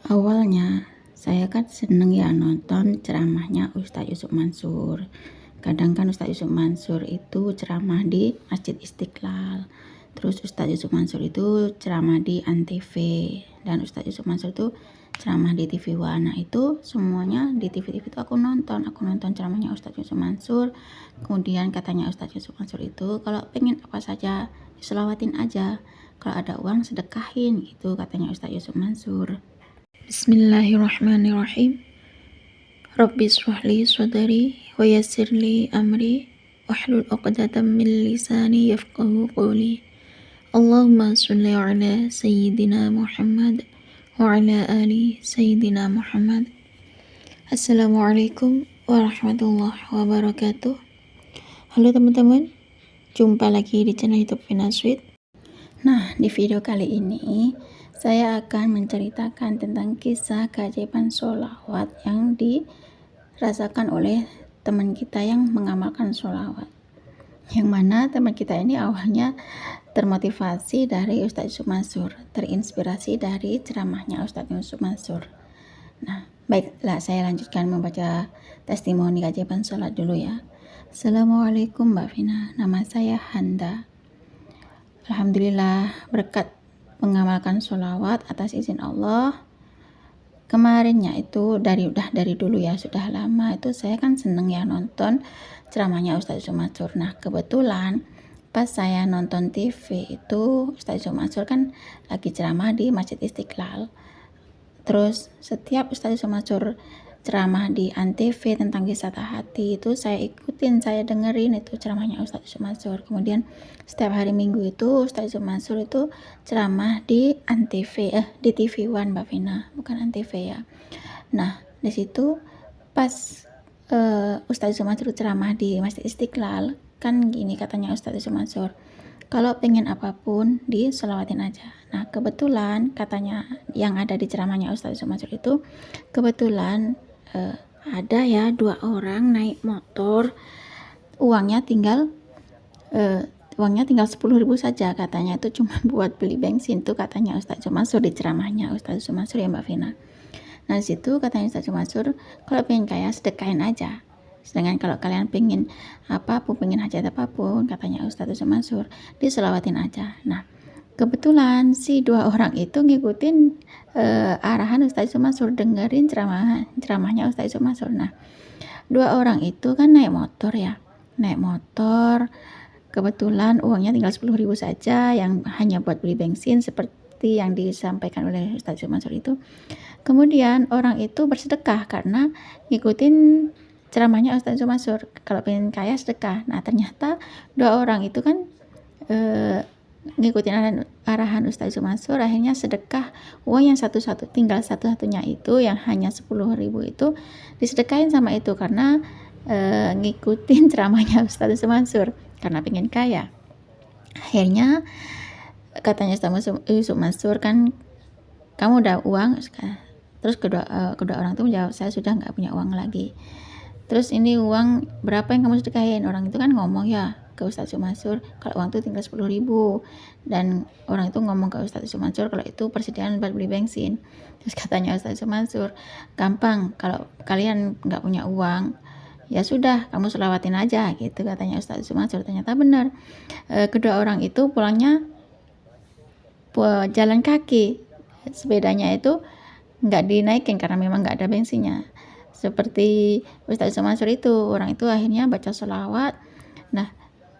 Awalnya saya kan seneng ya nonton ceramahnya Ustadz Yusuf Mansur. Kadang kan Ustadz Yusuf Mansur itu ceramah di Masjid Istiqlal. Terus Ustadz Yusuf Mansur itu ceramah di Antv. Dan Ustadz Yusuf Mansur itu ceramah di TV One. Nah itu semuanya di TV-TV itu aku nonton ceramahnya Ustadz Yusuf Mansur. Kemudian katanya Ustadz Yusuf Mansur itu kalau pengen apa saja diselawatin aja. Kalau ada uang sedekahin gitu katanya Ustadz Yusuf Mansur. Bismillahirrahmanirrahim. Rabbi shrahli sadri wa yassirli amri wahlul 'uqdatam min lisani yafqahu qawli. Allahumma shalli ala sayyidina Muhammad wa ala ali sayyidina Muhammad. Assalamualaikum warahmatullahi wabarakatuh. Halo teman-teman, jumpa lagi di channel YouTube Vina Sweet. Nah, di video kali ini saya akan menceritakan tentang kisah keajaiban sholawat yang dirasakan oleh teman kita yang mengamalkan sholawat. Yang mana teman kita ini awalnya termotivasi dari Ustadz Yusuf Mansur, terinspirasi dari ceramahnya Ustadz Yusuf Mansur. Nah, baiklah saya lanjutkan membaca testimoni keajaiban sholat dulu ya. Assalamualaikum Mbak Vina, nama saya Handa. Alhamdulillah berkat mengamalkan sholawat atas izin Allah. Kemarinnya itu dari dulu ya, sudah lama itu saya kan seneng ya nonton ceramahnya Ustadz Yusuf Mansur. Nah kebetulan pas saya nonton TV itu Ustadz Yusuf Mansur kan lagi ceramah di Masjid Istiqlal. Terus setiap Ustadz Yusuf Mansur ceramah di Antv tentang wisata hati itu saya ikutin, saya dengerin itu ceramahnya Ustadz Yusuf Mansur. Kemudian setiap hari Minggu itu Ustadz Yusuf Mansur itu ceramah di Antv, di TV One Mbak Vina, bukan Antv ya. Nah di situ pas Ustadz Yusuf Mansur ceramah di Masjid Istiqlal kan gini katanya Ustadz Yusuf Mansur, kalau pengen apapun diselawatin aja. Nah kebetulan katanya yang ada di ceramahnya Ustadz Yusuf Mansur itu kebetulan ada ya 2 orang naik motor, uangnya tinggal 10.000 saja katanya, itu cuma buat beli bensin tuh katanya Ustadz Yusuf Mansur di ceramahnya Ustadz Yusuf Mansur ya Mbak Vina. Nah disitu katanya Ustadz Yusuf Mansur, kalau pengen kaya sedekahin aja, sedangkan kalau kalian pengen apapun, pengen hajat apapun katanya Ustadz Yusuf Mansur, diselawatin aja. Nah kebetulan si 2 orang itu ngikutin arahan Ustadz Yusuf Mansur, dengerin ceramahnya Ustadz Yusuf Mansur. Nah 2 orang itu kan naik motor ya, kebetulan uangnya tinggal 10.000 saja yang hanya buat beli bensin seperti yang disampaikan oleh Ustadz Yusuf Mansur itu. Kemudian orang itu bersedekah karena ngikutin ceramahnya Ustadz Yusuf Mansur, kalau pengen kaya sedekah. Nah ternyata 2 orang itu kan ngikutin arahan Ustadz Yusuf Mansur, akhirnya sedekah uang yang tinggal satu-satunya itu yang hanya 10.000 itu disedekahin sama itu karena ngikutin ceramahnya Ustadz Yusuf Mansur karena pengen kaya. Akhirnya katanya Ustadz Yusuf Mansur kan, kamu udah uang, terus kedua orang itu menjawab, saya sudah nggak punya uang lagi. Terus ini uang berapa yang kamu sedekahin? Orang itu kan ngomong ya ke Ustadz Yusuf Mansur, kalau uang itu tinggal 10.000, dan orang itu ngomong ke Ustadz Yusuf Mansur kalau itu persediaan buat beli bensin. Terus katanya Ustadz Yusuf Mansur, gampang, kalau kalian nggak punya uang ya sudah kamu selawatin aja gitu katanya Ustadz Yusuf Mansur. Ternyata benar, kedua orang itu pulangnya jalan kaki, sepedanya itu nggak dinaikin karena memang nggak ada bensinnya seperti Ustadz Yusuf Mansur itu. Orang itu akhirnya baca sholawat. Nah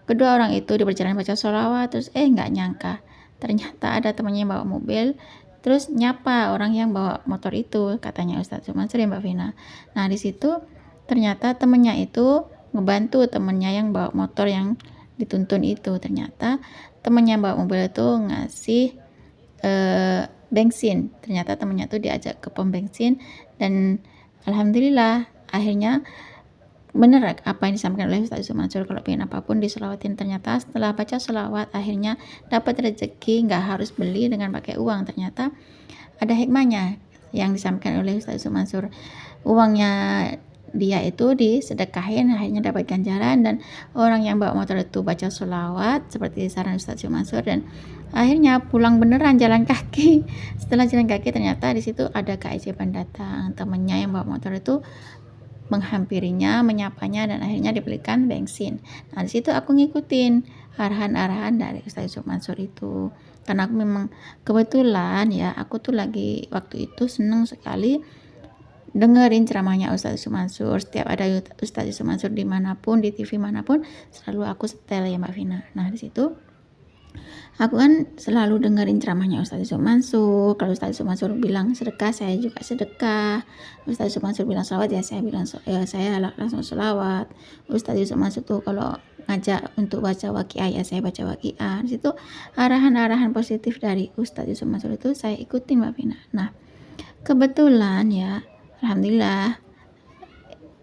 kedua orang itu di perjalanan baca sholawat, terus nggak nyangka ternyata ada temannya yang bawa mobil, terus nyapa orang yang bawa motor itu katanya Ustadz Yusuf Mansur ya Mbak Vina. Nah di situ ternyata temannya itu ngebantu temannya yang bawa motor yang dituntun itu. Ternyata temannya yang bawa mobil itu ngasih bensin. Ternyata temannya itu diajak ke pom bensin, dan alhamdulillah akhirnya bener apa yang disampaikan oleh Ustadz Yusuf Mansur, kalau pengen apapun diselawatin. Ternyata setelah baca selawat akhirnya dapat rezeki, nggak harus beli dengan pakai uang. Ternyata ada hikmahnya yang disampaikan oleh Ustadz Yusuf Mansur, uangnya dia itu disedekahin akhirnya dapat ganjaran, dan orang yang bawa motor itu baca selawat seperti saran Ustadz Yusuf Mansur, dan Akhirnya pulang beneran jalan kaki. Setelah jalan kaki ternyata di situ ada Kak Ejeban datang, temennya yang bawa motor itu menghampirinya, menyapanya, dan akhirnya dibelikan bensin. Nah di situ aku ngikutin arahan-arahan dari Ustaz Yusuf Mansur itu, karena aku memang kebetulan ya, aku tuh lagi waktu itu seneng sekali dengerin ceramahnya Ustaz Yusuf Mansur. Setiap ada Ustaz Yusuf Mansur dimanapun, di TV manapun, selalu aku setel ya Mbak Vina. Nah di situ aku kan selalu dengerin ceramahnya Ustaz Yusuf Mansur. Kalau Ustaz Yusuf Mansur bilang sedekah, saya juga sedekah. Ustaz Yusuf Mansur bilang selawat, ya saya bilang saya langsung selawat. Ustaz Yusuf Mansur tuh kalau ngajak untuk baca waqiah, ya saya baca waqiah. Di situ arahan-arahan positif dari Ustaz Yusuf Mansur itu saya ikutin Mbak Vina. Nah kebetulan ya, alhamdulillah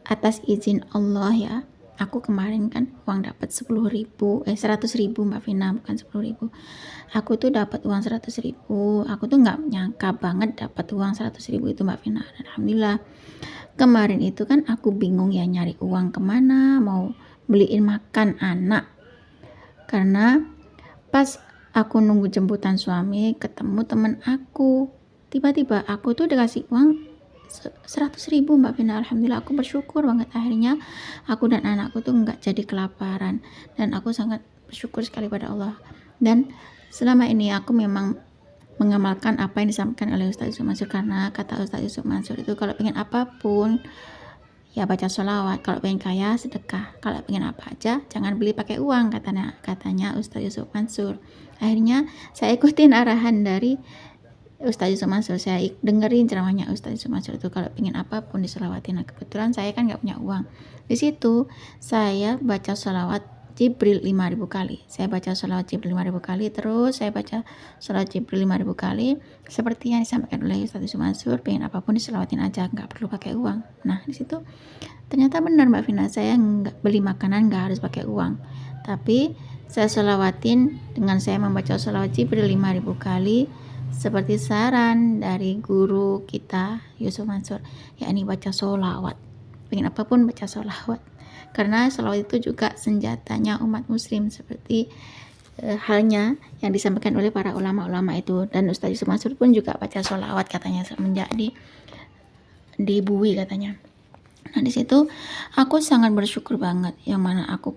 atas izin Allah ya, aku kemarin kan uang dapat 100.000 Mbak Vina, bukan 10.000. Aku tuh dapat uang 100.000. Aku tuh nggak nyangka banget dapat uang 100.000 itu Mbak Vina. Alhamdulillah. Kemarin itu kan aku bingung ya nyari uang kemana, mau beliin makan anak. Karena pas aku nunggu jemputan suami, ketemu temen aku. Tiba-tiba aku tuh dikasih uang 100.000 Mbak Vina. Alhamdulillah, aku bersyukur banget. Akhirnya aku dan anakku tuh nggak jadi kelaparan, dan aku sangat bersyukur sekali pada Allah. Dan selama ini aku memang mengamalkan apa yang disampaikan oleh Ustaz Yusuf Mansur, karena kata Ustaz Yusuf Mansur itu kalau pengen apapun ya baca sholawat, kalau pengen kaya sedekah, kalau pengen apa aja jangan beli pakai uang, katanya Ustaz Yusuf Mansur. Akhirnya saya ikutin arahan dari Ustaz Yusuf Mansur, saya dengerin ceramahnya Ustaz Yusuf Mansur itu kalau pengen apapun diselawatin. Nah kebetulan saya kan nggak punya uang. Di situ saya baca sholawat Jibril 5.000 kali. Saya baca sholawat Jibril 5.000 kali, terus saya baca sholawat Jibril 5.000 kali, seperti yang disampaikan oleh Ustaz Yusuf Mansur, pengen apapun diselawatin aja, nggak perlu pakai uang. Nah di situ ternyata benar Mbak Vina, saya nggak beli makanan nggak harus pakai uang, tapi saya sholawatin dengan saya membaca sholawat Jibril 5.000 kali, seperti saran dari guru kita Yusuf Mansur, yakni baca sholawat. Pengen apapun baca sholawat, karena sholawat itu juga senjatanya umat muslim, seperti halnya yang disampaikan oleh para ulama-ulama itu. Dan Ustaz Yusuf Mansur pun juga baca sholawat katanya semenjak di Bui katanya. Nah di situ aku sangat bersyukur banget, yang mana aku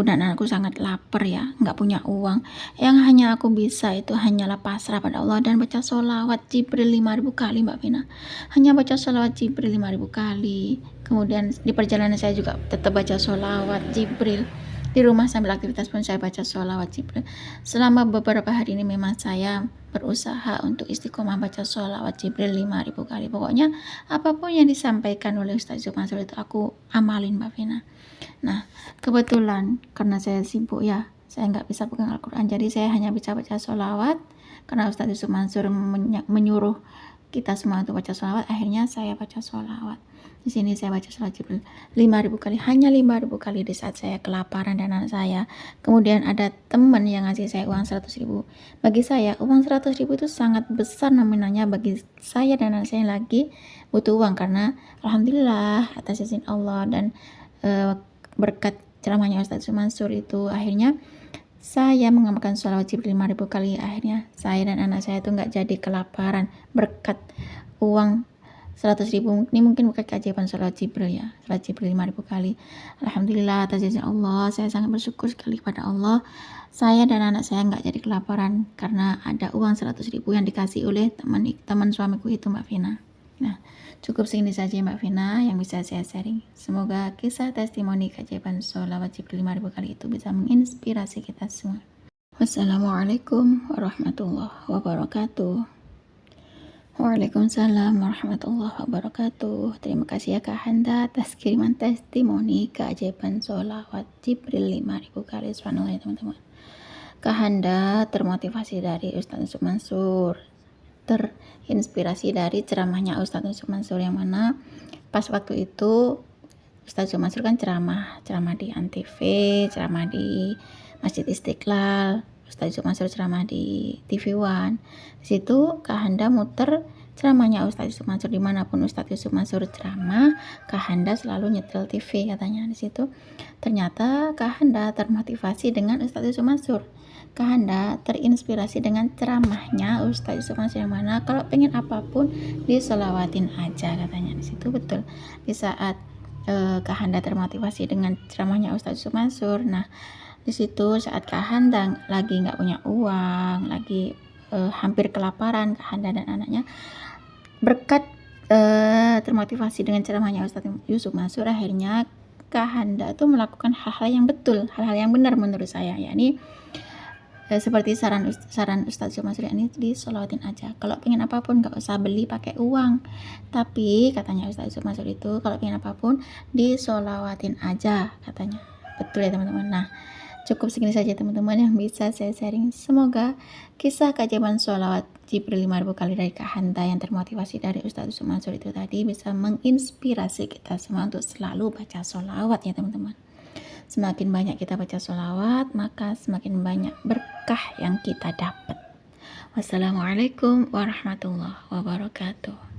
dan anakku sangat lapar ya, nggak punya uang. Yang hanya aku bisa itu hanyalah pasrah pada Allah dan baca sholawat Jibril 5.000 kali Mbak Vina. Hanya baca sholawat Jibril 5.000 kali. Kemudian di perjalanan saya juga tetap baca sholawat Jibril. Di rumah sambil aktivitas pun saya baca sholawat Jibril. Selama beberapa hari ini memang saya berusaha untuk istiqomah baca sholawat Jibril 5.000 kali. Pokoknya apapun yang disampaikan oleh Ustaz Yusuf Mansur itu aku amalin Mbak Vina. Nah kebetulan karena saya sibuk ya, saya nggak bisa pegang Al-Quran, jadi saya hanya bisa baca sholawat. Karena Ustaz Yusuf Mansur menyuruh kita semua untuk baca sholawat, akhirnya saya baca sholawat. Di sini saya baca sholawat Jibril 5.000 kali, hanya 5.000 kali di saat saya kelaparan dan anak saya. Kemudian ada teman yang ngasih saya uang 100.000. Bagi saya uang 100.000 itu sangat besar nominalnya bagi saya dan anak saya yang lagi butuh uang, karena alhamdulillah atas izin Allah dan berkat ceramahnya Ustaz Yusuf Mansur itu, akhirnya saya mengamalkan sholawat Jibril 5.000 kali. Akhirnya saya dan anak saya itu nggak jadi kelaparan berkat uang 100.000. Ini mungkin bukan keajaiban sholawat Jibril ya, sholawat Jibril 5.000 kali. Alhamdulillah atas izin Allah, saya sangat bersyukur sekali pada Allah. Saya dan anak saya nggak jadi kelaparan karena ada uang 100.000 yang dikasih oleh teman suamiku itu Mbak Vina. Nah cukup segini saja Mbak Vina yang bisa saya sharing. Semoga kisah testimoni keajaiban sholawat Jibril 5.000 kali itu bisa menginspirasi kita semua. Wassalamualaikum warahmatullahi wabarakatuh. Waalaikumsalam warahmatullahi wabarakatuh. Terima kasih ya Kak Handa atas kiriman testimoni keajaiban sholawat Jibril 5.000 kali. Subhanallah ya teman-teman. Kak Handa termotivasi dari Ustaz Yusuf Mansur, terinspirasi dari ceramahnya Ustaz Yusuf Mansur, yang mana pas waktu itu Ustaz Yusuf Mansur kan ceramah di Antv, ceramah di Masjid Istiqlal, Ustaz Yusuf Mansur ceramah di TV One. Di situ Kak Handa muter ceramahnya Ustaz Yusuf Mansur, dimanapun Ustaz Yusuf Mansur ceramah, Kak Handa selalu nyetel TV katanya. Di situ ternyata Kak Handa termotivasi dengan Ustaz Yusuf Mansur. Kahanda terinspirasi dengan ceramahnya Ustaz Yusuf Mansur yang mana kalau pengen apapun disolawatin aja katanya di situ. Betul, di saat Kahanda termotivasi dengan ceramahnya Ustaz Yusuf Mansur, nah di situ saat Kahanda lagi nggak punya uang, lagi hampir kelaparan, Kahanda dan anaknya berkat termotivasi dengan ceramahnya Ustaz Yusuf Mansur, akhirnya Kahanda tuh melakukan hal-hal yang betul, hal-hal yang benar menurut saya, yakni seperti saran Ustaz Yusuf Mansur ini, disolawatin aja. Kalau pengen apapun nggak usah beli pakai uang, tapi katanya Ustaz Yusuf Mansur itu kalau pengen apapun disolawatin aja katanya. Betul ya teman-teman. Nah, cukup segini saja teman-teman yang bisa saya sharing. Semoga kisah keajaiban sholawat Jibril 5.000 kali dari Kahanda yang termotivasi dari Ustaz Yusuf Mansur itu tadi bisa menginspirasi kita semua untuk selalu baca sholawat ya teman-teman. Semakin banyak kita baca sholawat, maka semakin banyak berkah yang kita dapat. Wassalamualaikum warahmatullahi wabarakatuh.